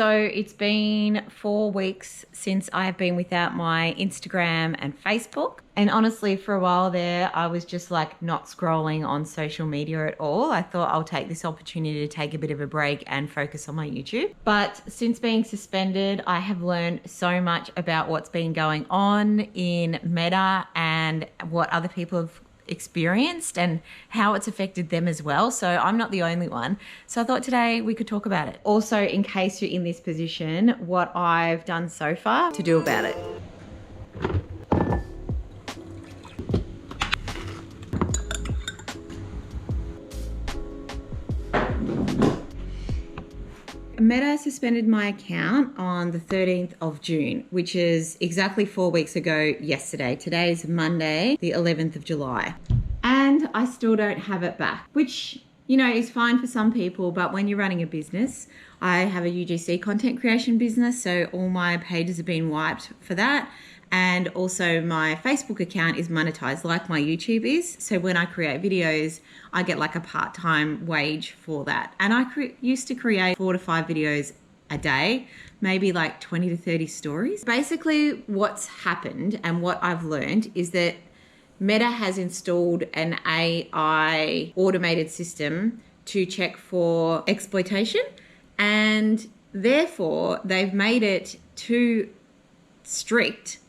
So it's been 4 weeks since I've been without my Instagram and Facebook. And honestly, for a while there, I was just like not scrolling on social media at all. I thought I'll take this opportunity to take a bit of a break and focus on my YouTube. But since being suspended, I have learned so much about what's been going on in Meta and what other people have experienced and how it's affected them as well. So I'm not the only one. So I thought today we could talk about it. Also, in case you're in this position, what I've done so far to do about it. Meta suspended my account on the 13th of June, which is exactly 4 weeks ago yesterday. Today is Monday, the 11th of July. And I still don't have it back, which, you know, is fine for some people, but when you're running a business, I have a UGC content creation business, so all my pages have been wiped for that. And also my Facebook account is monetized like my YouTube is. So when I create videos, I get like a part-time wage for that. And I used to create 4 to 5 videos a day, maybe like 20 to 30 stories. Basically what's happened and what I've learned is that Meta has installed an AI automated system to check for exploitation, and therefore they've made it too strict.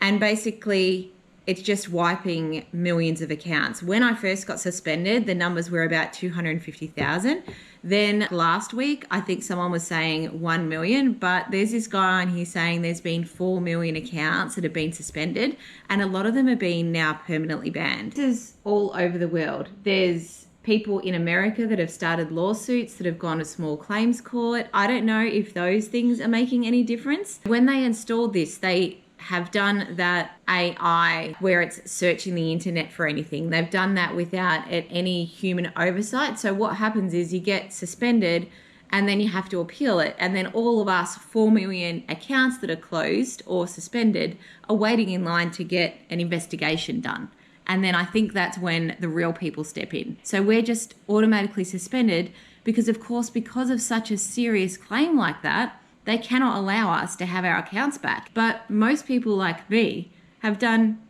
And basically, it's just wiping millions of accounts. When I first got suspended, the numbers were about 250,000. Then last week, I think someone was saying 1 million, but there's this guy on here saying there's been 4 million accounts that have been suspended, and a lot of them are being now permanently banned. This is all over the world. There's people in America that have started lawsuits that have gone to small claims court. I don't know if those things are making any difference. When they installed this, they have done that AI where it's searching the internet for anything. They've done that without any human oversight. So what happens is you get suspended and then you have to appeal it. And then all of us 4 million accounts that are closed or suspended are waiting in line to get an investigation done. And then I think that's when the real people step in. So we're just automatically suspended because, of course, because of such a serious claim like that, they cannot allow us to have our accounts back. But most people like me have done,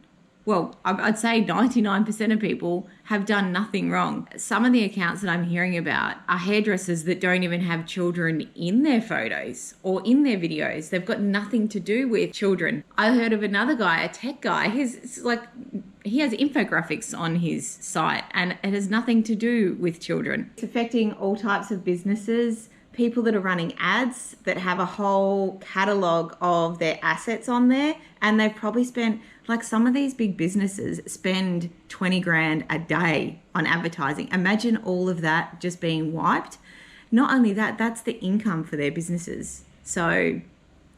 well, I'd say 99% of people have done nothing wrong. Some of the accounts that I'm hearing about are hairdressers that don't even have children in their photos or in their videos. They've got nothing to do with children. I heard of another guy, a tech guy, he has infographics on his site and it has nothing to do with children. It's affecting all types of businesses. People that are running ads that have a whole catalog of their assets on there, and they've probably spent, like some of these big businesses spend 20 grand a day on advertising. Imagine all of that just being wiped. Not only that, that's the income for their businesses. So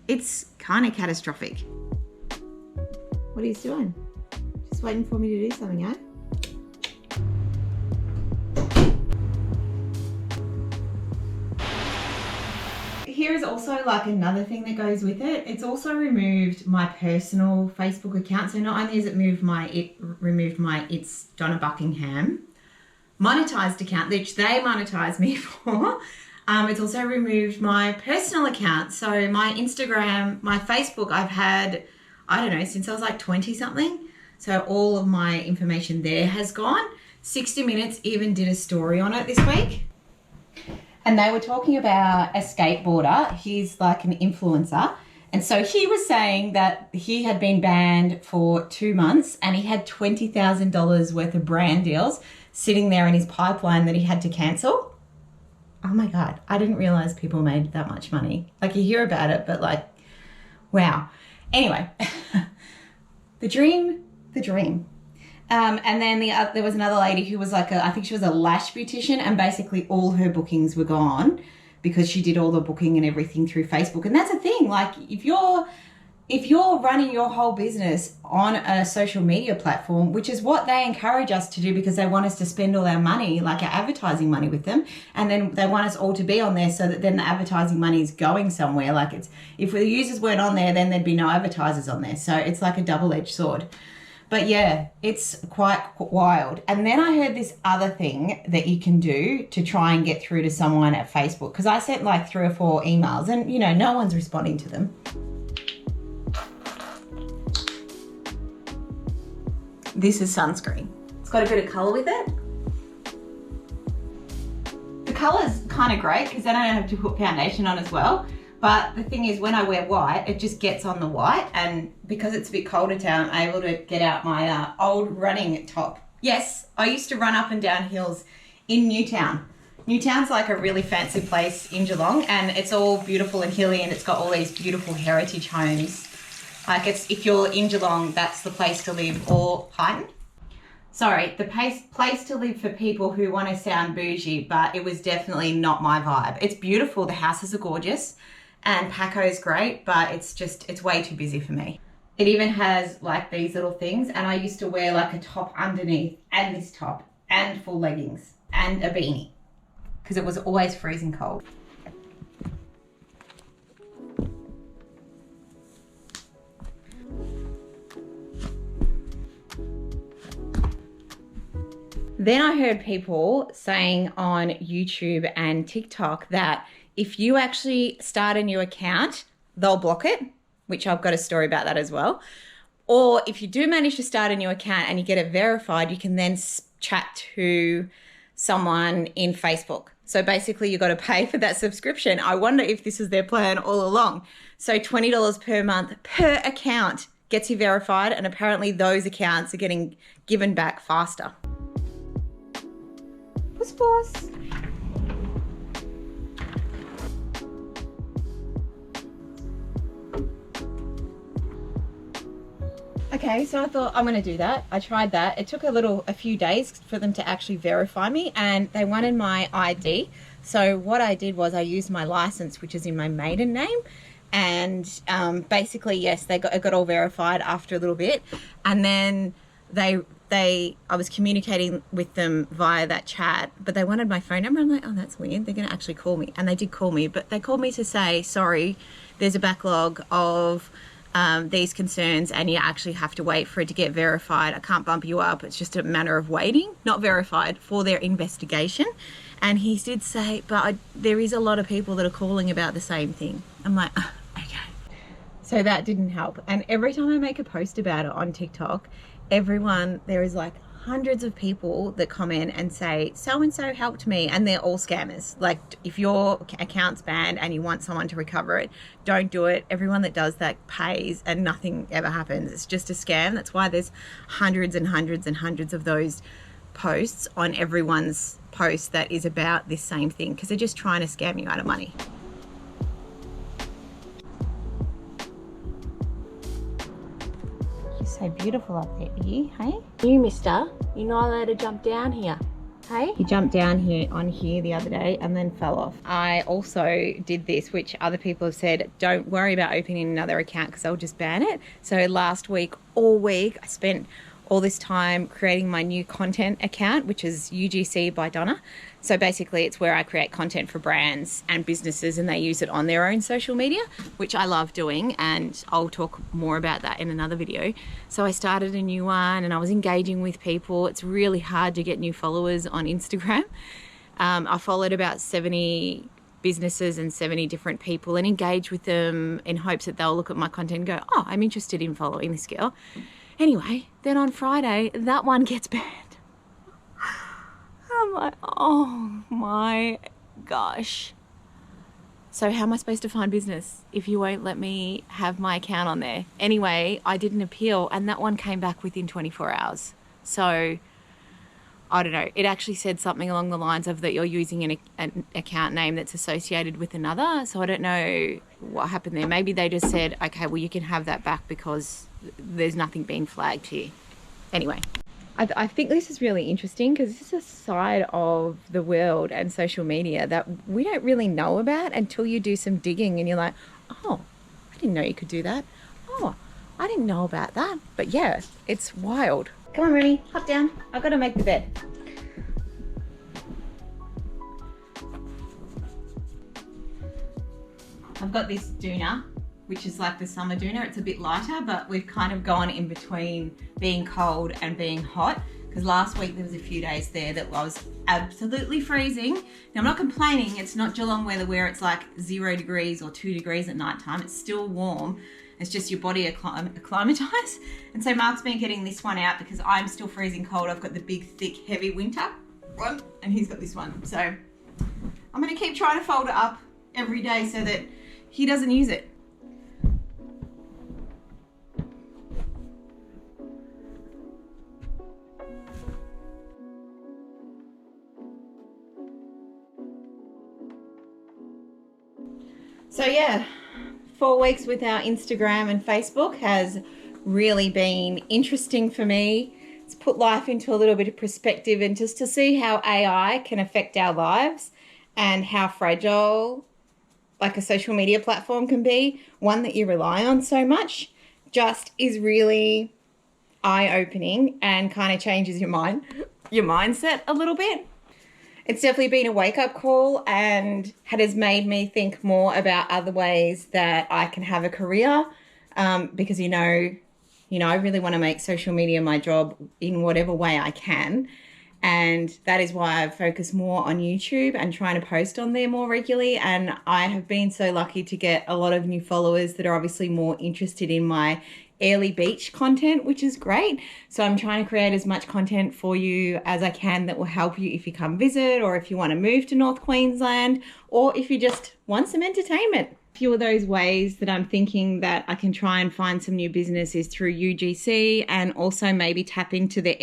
it's kind of catastrophic. What are you doing? Just waiting for me to do something, eh? Here is also like another thing that goes with it. It's also removed my personal Facebook account. So not only has it removed my It's Donna Buckingham monetized account, which they monetize me for. It's also removed my personal account. So my Instagram, my Facebook, I've had, I don't know, since I was like 20 something. So all of my information there has gone. 60 Minutes even did a story on it this week. And they were talking about a skateboarder. He's like an influencer. And so he was saying that he had been banned for 2 months and he had $20,000 worth of brand deals sitting there in his pipeline that he had to cancel. Oh my God, I didn't realize people made that much money. Like you hear about it, but like, wow. Anyway, the dream. And then there was another lady who was like, I think she was a lash beautician, and basically all her bookings were gone because she did all the booking and everything through Facebook. And that's the thing, like if you're running your whole business on a social media platform, which is what they encourage us to do because they want us to spend all our money, like our advertising money with them. And then they want us all to be on there so that then the advertising money is going somewhere. Like if the users weren't on there, then there'd be no advertisers on there. So it's like a double-edged sword. But yeah, it's quite wild. And then I heard this other thing that you can do to try and get through to someone at Facebook, because I sent like 3 or 4 emails and, you know, no one's responding to them. This is sunscreen. It's got a bit of colour with it. The colour's kind of great because then I don't have to put foundation on as well. But the thing is, when I wear white, it just gets on the white, and because it's a bit colder today, I'm able to get out my old running top. Yes, I used to run up and down hills in Newtown. Newtown's like a really fancy place in Geelong, and it's all beautiful and hilly, and it's got all these beautiful heritage homes. Like, it's, if you're in Geelong, that's the place to live, or Python. Sorry, the place to live for people who want to sound bougie, but it was definitely not my vibe. It's beautiful, the houses are gorgeous, and Paco's great, but it's way too busy for me. It even has like these little things, and I used to wear like a top underneath and this top and full leggings and a beanie because it was always freezing cold. Then I heard people saying on YouTube and TikTok that if you actually start a new account, they'll block it, which I've got a story about that as well. Or if you do manage to start a new account and you get it verified, you can then chat to someone in Facebook. So basically you've got to pay for that subscription. I wonder if this is their plan all along. So $20 per month per account gets you verified, and apparently those accounts are getting given back faster. Puss puss. Okay, so I thought I'm going to do that. I tried that. It took a few days for them to actually verify me, and they wanted my ID. So what I did was I used my license, which is in my maiden name, and basically, yes, it got all verified after a little bit, and then I was communicating with them via that chat, but they wanted my phone number. I'm like, oh, that's weird. They're going to actually call me. And they did call me, but they called me to say, sorry, there's a backlog of these concerns and you actually have to wait for it to get verified. I can't bump you up. It's just a matter of waiting, not verified, for their investigation. And he did say, but there is a lot of people that are calling about the same thing. I'm like, oh, okay. So that didn't help. And every time I make a post about it on TikTok, there is like hundreds of people that comment and say, so-and-so helped me, and they're all scammers. Like, if your account's banned and you want someone to recover it, don't do it. Everyone that does that pays and nothing ever happens. It's just a scam. That's why there's hundreds and hundreds and hundreds of those posts on everyone's post that is about this same thing, because they're just trying to scam you out of money. So beautiful up there, hey? You, mister, you're not allowed to jump down here, hey? He jumped down here the other day and then fell off. I also did this, which other people have said, don't worry about opening another account because they'll just ban it. So last week, all week, I spent all this time creating my new content account, which is UGC by Donna. So basically it's where I create content for brands and businesses, and they use it on their own social media, which I love doing, and I'll talk more about that in another video. So I started a new one and I was engaging with people. It's really hard to get new followers on Instagram. I followed about 70 businesses and 70 different people and engage with them in hopes that they'll look at my content and go, oh, I'm interested in following this girl. Anyway, then on Friday, that one gets banned. I'm like, oh my gosh. So how am I supposed to find business if you won't let me have my account on there? Anyway, I did an appeal and that one came back within 24 hours. So I don't know. It actually said something along the lines of that you're using an account name that's associated with another. So I don't know what happened there. Maybe they just said, okay, well, you can have that back because there's nothing being flagged here. Anyway, I think this is really interesting because this is a side of the world and social media that we don't really know about until you do some digging and you're like, oh, I didn't know you could do that. Oh, I didn't know about that. But yeah, it's wild. Come on, Remy, hop down. I've got to make the bed. I've got this doona which is like the summer doona. It's a bit lighter, but we've kind of gone in between being cold and being hot, because last week there was a few days there that was absolutely freezing. Now, I'm not complaining. It's not Geelong weather where it's like 0 degrees or 2 degrees at night time. It's still warm. It's just your body acclimatized. And so Mark's been getting this one out because I'm still freezing cold. I've got the big, thick, heavy winter one, and he's got this one. So I'm going to keep trying to fold it up every day so that he doesn't use it. So yeah, 4 weeks without Instagram and Facebook has really been interesting for me. It's put life into a little bit of perspective, and just to see how AI can affect our lives and how fragile like a social media platform can be, one that you rely on so much, just is really eye-opening and kind of changes your mindset a little bit. It's definitely been a wake-up call, and has made me think more about other ways that I can have a career, because, you know, I really want to make social media my job in whatever way I can. And that is why I've focused more on YouTube and trying to post on there more regularly. And I have been so lucky to get a lot of new followers that are obviously more interested in my Airlie Beach content, which is great. So I'm trying to create as much content for you as I can that will help you if you come visit, or if you want to move to North Queensland, or if you just want some entertainment. A few of those ways that I'm thinking that I can try and find some new business is through UGC, and also maybe tap into the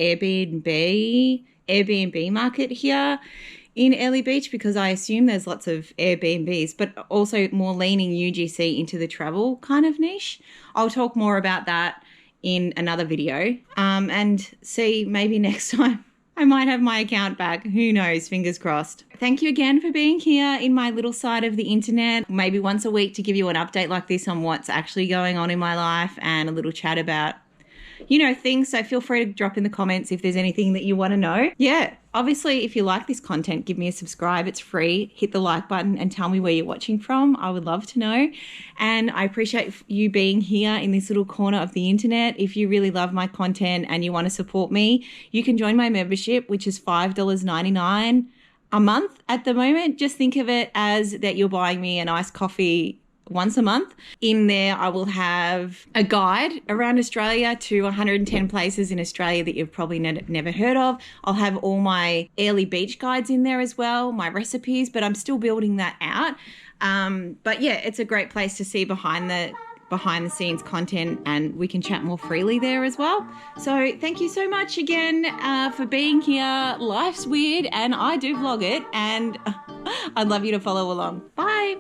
Airbnb market here in Airlie Beach, because I assume there's lots of Airbnbs, but also more leaning UGC into the travel kind of niche. I'll talk more about that in another video, and see, maybe next time I might have my account back. Who knows? Fingers crossed. Thank you again for being here in my little side of the internet. Maybe once a week to give you an update like this on what's actually going on in my life, and a little chat about, you know, things. So feel free to drop in the comments if there's anything that you want to know. Yeah, obviously, if you like this content, give me a subscribe. It's free. Hit the like button and tell me where you're watching from. I would love to know. And I appreciate you being here in this little corner of the internet. If you really love my content and you want to support me, you can join my membership, which is $5.99 a month at the moment. Just think of it as that you're buying me a nice coffee once a month. In there, I will have a guide around Australia to 110 places in Australia that you've probably never heard of. I'll have all my Airlie Beach guides in there as well, my recipes, but I'm still building that out. But yeah, it's a great place to see behind the scenes content, and we can chat more freely there as well. So thank you so much again for being here. Life's weird and I do vlog it, and I'd love you to follow along. Bye.